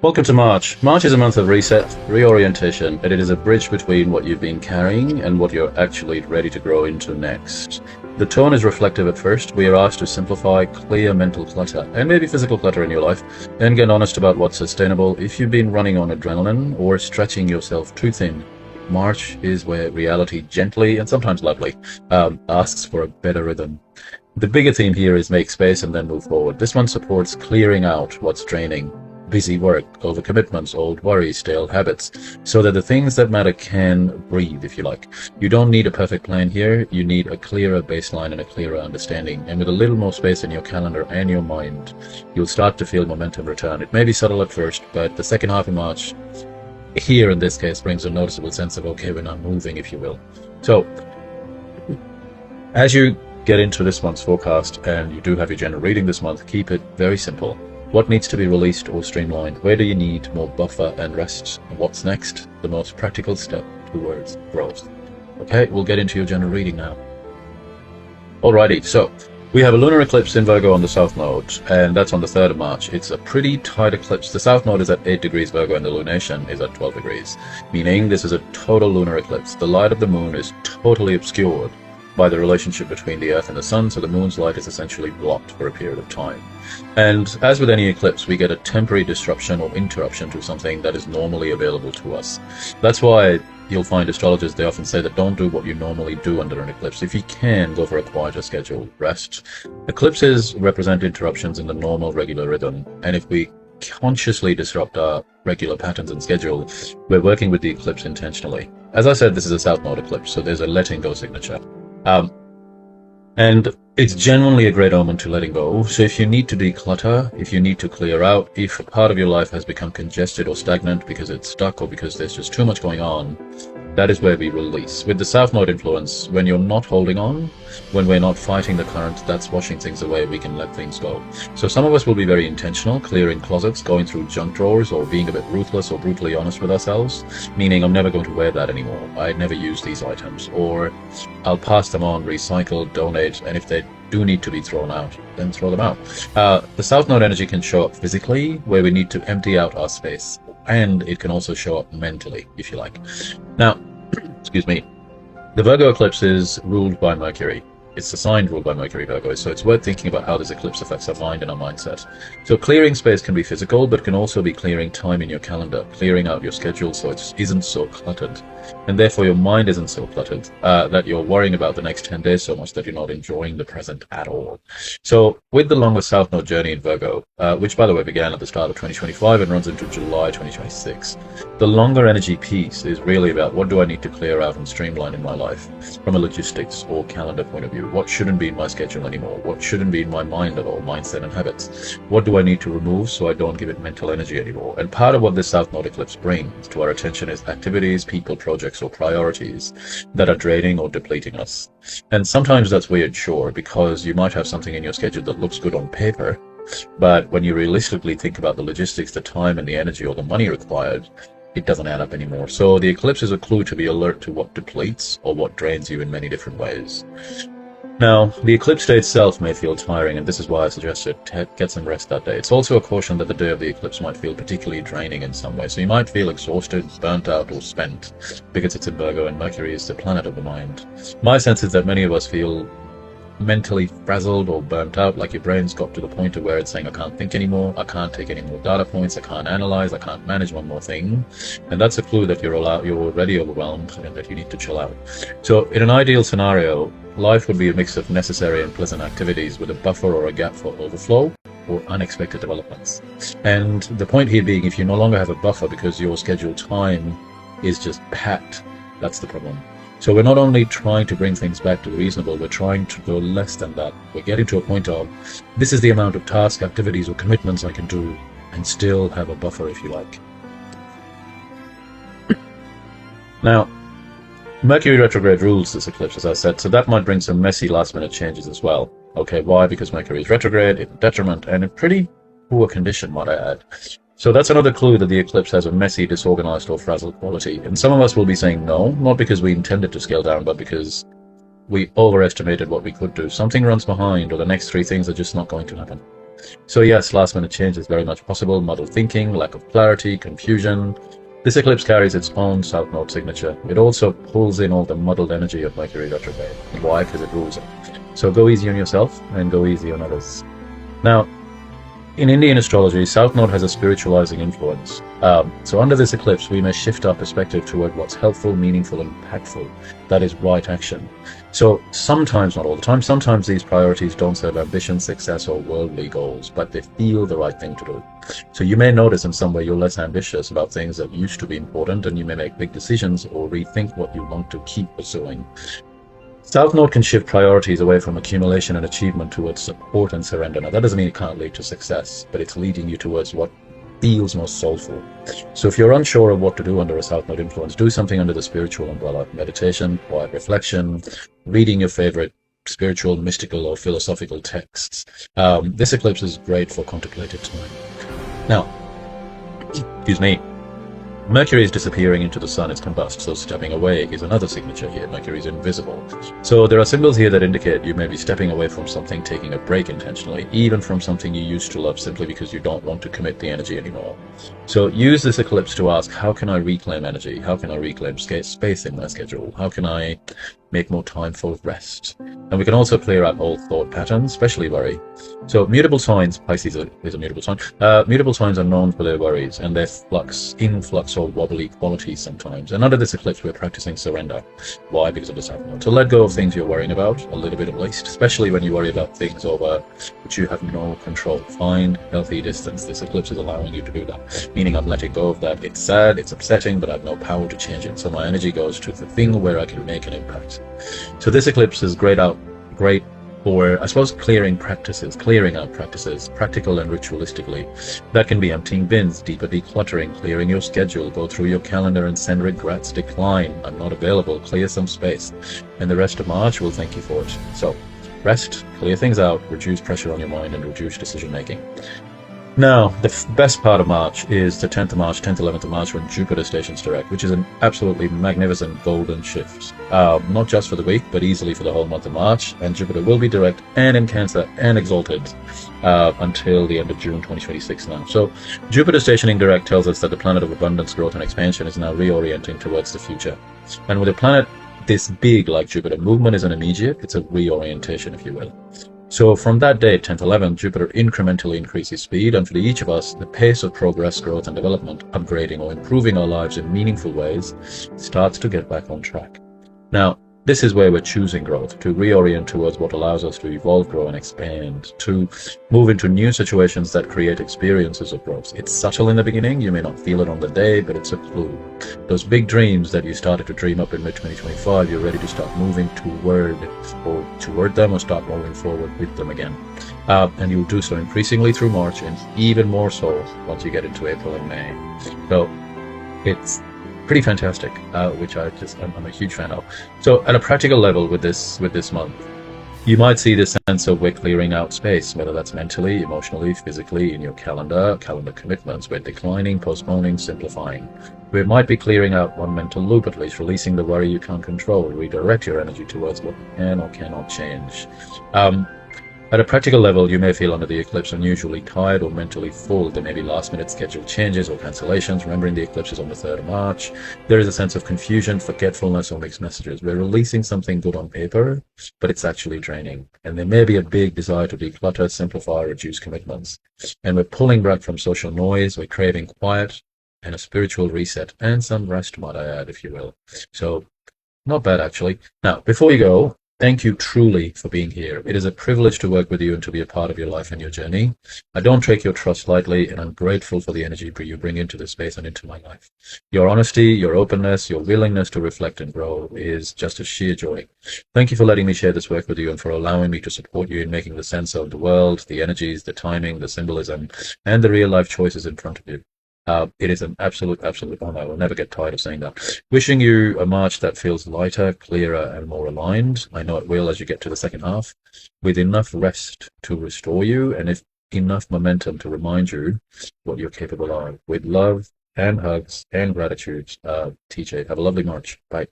Welcome to March. March is a month of reset, reorientation, and it is a bridge between what you've been carrying and what you're actually ready to grow into next. The tone is reflective at first. We are asked to simplify, clear mental clutter, and maybe physical clutter in your life, and get honest about what's sustainable. If you've been running on adrenaline or stretching yourself too thin, March is where reality gently, and sometimes loudly, asks for a better rhythm. The bigger theme here is make space and then move forward. This one supports clearing out what's draining. Busy work, overcommitments, old worries, stale habits, so that the things that matter can breathe, if you like. You don't need a perfect plan here, you need a clearer baseline and a clearer understanding. And with a little more space in your calendar and your mind, you'll start to feel momentum return. It may be subtle at first, but the second half of March, here in this case, brings a noticeable sense of, okay, we're not moving, if you will. So, as you get into this month's forecast, and you do have your general reading this month, keep it very simple. What needs to be released or streamlined? Where do you need more buffer and rest? And what's next? The most practical step towards growth. Okay, we'll get into your general reading now. Alrighty, so we have a lunar eclipse in Virgo on the South Node, and that's on the 3rd of March. It's a pretty tight eclipse. The South Node is at 8 degrees Virgo and the lunation is at 12 degrees, meaning this is a total lunar eclipse. The light of the moon is totally obscured by the relationship between the Earth and the Sun, so the moon's light is essentially blocked for a period of time. And as with any eclipse, we get a temporary disruption or interruption to something that is normally available to us. That's why you'll find astrologers, they often say that don't do what you normally do under an eclipse. If you can, go for a quieter schedule, rest. Eclipses represent interruptions in the normal, regular rhythm, and if we consciously disrupt our regular patterns and schedule, we're working with the eclipse intentionally. As I said, this is a South Node eclipse, so there's a letting go signature. And it's genuinely a great omen to letting go. So if you need to declutter, if you need to clear out, if a part of your life has become congested or stagnant because it's stuck or because there's just too much going on, that is where we release. With the South Node influence, when you're not holding on, when we're not fighting the current that's washing things away, we can let things go. So some of us will be very intentional, clearing closets, going through junk drawers, or being a bit ruthless or brutally honest with ourselves, meaning I'm never going to wear that anymore. I never use these items, or I'll pass them on, recycle, donate, and if they do need to be thrown out, then throw them out. The South Node energy can show up physically, where we need to empty out our space, and it can also show up mentally, if you like. Now, excuse me, the Virgo eclipse is ruled by Mercury. It's a sign ruled by Mercury, Virgo, so it's worth thinking about how this eclipse affects our mind and our mindset. So clearing space can be physical, but can also be clearing time in your calendar, clearing out your schedule so it isn't so cluttered, and therefore your mind isn't so cluttered that you're worrying about the next 10 days so much that you're not enjoying the present at all. So with the longer South Node journey in Virgo, which by the way began at the start of 2025 and runs into July 2026, the longer energy piece is really about what do I need to clear out and streamline in my life from a logistics or calendar point of view. What shouldn't be in my schedule anymore? What shouldn't be in my mind at all? Mindset and habits. What do I need to remove so I don't give it mental energy anymore? And part of what this South Node eclipse brings to our attention is activities, people, projects, or priorities that are draining or depleting us. And sometimes that's weird, sure, because you might have something in your schedule that looks good on paper, but when you realistically think about the logistics, the time and the energy or the money required, it doesn't add up anymore. So the eclipse is a clue to be alert to what depletes or what drains you in many different ways. Now, the eclipse day itself may feel tiring, and this is why I suggested get some rest that day. It's also a caution that the day of the eclipse might feel particularly draining in some way. So you might feel exhausted, burnt out, or spent, because it's in Virgo and Mercury is the planet of the mind. My sense is that many of us feel mentally frazzled or burnt out, like your brain's got to the point of where it's saying, I can't think anymore, I can't take any more data points, I can't analyze, I can't manage one more thing. And that's a clue that you're already overwhelmed and that you need to chill out. So in an ideal scenario, life would be a mix of necessary and pleasant activities with a buffer or a gap for overflow or unexpected developments. And the point here being, if you no longer have a buffer because your scheduled time is just packed, that's the problem. So we're not only trying to bring things back to reasonable, we're trying to go less than that. We're getting to a point of, this is the amount of tasks, activities, or commitments I can do and still have a buffer, if you like. Now, Mercury retrograde rules this eclipse, as I said, so that might bring some messy last-minute changes as well. Okay, why? Because Mercury is retrograde, in detriment, and in pretty poor condition, might I add. So that's another clue that the eclipse has a messy, disorganized, or frazzled quality. And some of us will be saying no, not because we intended to scale down, but because we overestimated what we could do. Something runs behind, or the next three things are just not going to happen. So yes, last minute change is very much possible. Muddled thinking, lack of clarity, confusion. This eclipse carries its own South Node signature. It also pulls in all the muddled energy of Mercury retrograde. Why? Because it rules it. So go easy on yourself and go easy on others. Now, in Indian astrology, South Node has a spiritualizing influence. So under this eclipse, we may shift our perspective toward what's helpful, meaningful, and impactful. That is right action. So sometimes, not all the time, sometimes these priorities don't serve ambition, success, or worldly goals, but they feel the right thing to do. So you may notice in some way you're less ambitious about things that used to be important, and you may make big decisions or rethink what you want to keep pursuing. South Node can shift priorities away from accumulation and achievement towards support and surrender. Now, that doesn't mean it can't lead to success, but it's leading you towards what feels most soulful. So if you're unsure of what to do under a South Node influence, do something under the spiritual umbrella. Meditation, quiet reflection, reading your favorite spiritual, mystical, or philosophical texts. This eclipse is great for contemplative time. Now, excuse me. Mercury is disappearing into the sun, it's combust, so stepping away is another signature here. Mercury is invisible. So there are symbols here that indicate you may be stepping away from something, taking a break intentionally, even from something you used to love simply because you don't want to commit the energy anymore. So use this eclipse to ask, how can I reclaim energy? How can I reclaim space in my schedule? How can I make more time for rest? And we can also clear out old thought patterns, especially worry. So mutable signs, Pisces is a mutable sign. Mutable signs are known for their worries and their influx or wobbly qualities sometimes. And under this eclipse, we're practicing surrender. Why? Because of the South Node. So let go of things you're worrying about, a little bit at least, especially when you worry about things over which you have no control. Find healthy distance. This eclipse is allowing you to do that, meaning I'm letting go of that. It's sad, it's upsetting, but I have no power to change it. So my energy goes to the thing where I can make an impact. So this eclipse is great for, I suppose, clearing out practices, practical and ritualistically. That can be emptying bins, deeper decluttering, clearing your schedule, go through your calendar and send regrets, decline, I'm not available, clear some space. And the rest of March will thank you for it. So rest, clear things out, reduce pressure on your mind, and reduce decision making. Now, the best part of March is the 10th of March, 10th, 11th of March, when Jupiter stations direct, which is an absolutely magnificent golden shift. Not just for the week, but easily for the whole month of March. And Jupiter will be direct and in Cancer and exalted until the end of June 2026 now. So Jupiter stationing direct tells us that the planet of abundance, growth, and expansion is now reorienting towards the future. And with a planet this big like Jupiter, movement isn't immediate, it's a reorientation, if you will. So from that date, 10th, 11th, Jupiter incrementally increases speed, and for each of us, the pace of progress, growth, and development, upgrading or improving our lives in meaningful ways, starts to get back on track. Now, this is where we're choosing growth, to reorient towards what allows us to evolve, grow, and expand, to move into new situations that create experiences of growth. It's subtle in the beginning, you may not feel it on the day, but it's a clue. Those big dreams that you started to dream up in mid-2025, you're ready to start moving toward them or start moving forward with them again. And you'll do so increasingly through March, and even more so once you get into April and May. So it's pretty fantastic, which I'm a huge fan of. So at a practical level with this month, you might see this sense of we're clearing out space, whether that's mentally, emotionally, physically, in your calendar commitments. We're declining, postponing, simplifying. We might be clearing out one mental loop, at least releasing the worry you can't control, redirect your energy towards what can or cannot change. At a practical level, you may feel under the eclipse unusually tired or mentally full. There may be last-minute schedule changes or cancellations. Remembering the eclipse is on the 3rd of March. There is a sense of confusion, forgetfulness, or mixed messages. We're releasing something good on paper, but it's actually draining. And there may be a big desire to declutter, simplify, reduce commitments. And we're pulling back from social noise. We're craving quiet and a spiritual reset, and some rest, might I add, if you will. So, not bad, actually. Now, before you go, thank you truly for being here. It is a privilege to work with you and to be a part of your life and your journey. I don't take your trust lightly, and I'm grateful for the energy you bring into this space and into my life. Your honesty, your openness, your willingness to reflect and grow is just a sheer joy. Thank you for letting me share this work with you and for allowing me to support you in making the sense of the world, the energies, the timing, the symbolism, and the real life choices in front of you. It is an absolute honor. I will never get tired of saying that. Wishing you a March that feels lighter, clearer, and more aligned. I know it will as you get to the second half, with enough rest to restore you and enough momentum to remind you what you're capable of. With love and hugs and gratitude, TJ. Have a lovely March. Bye.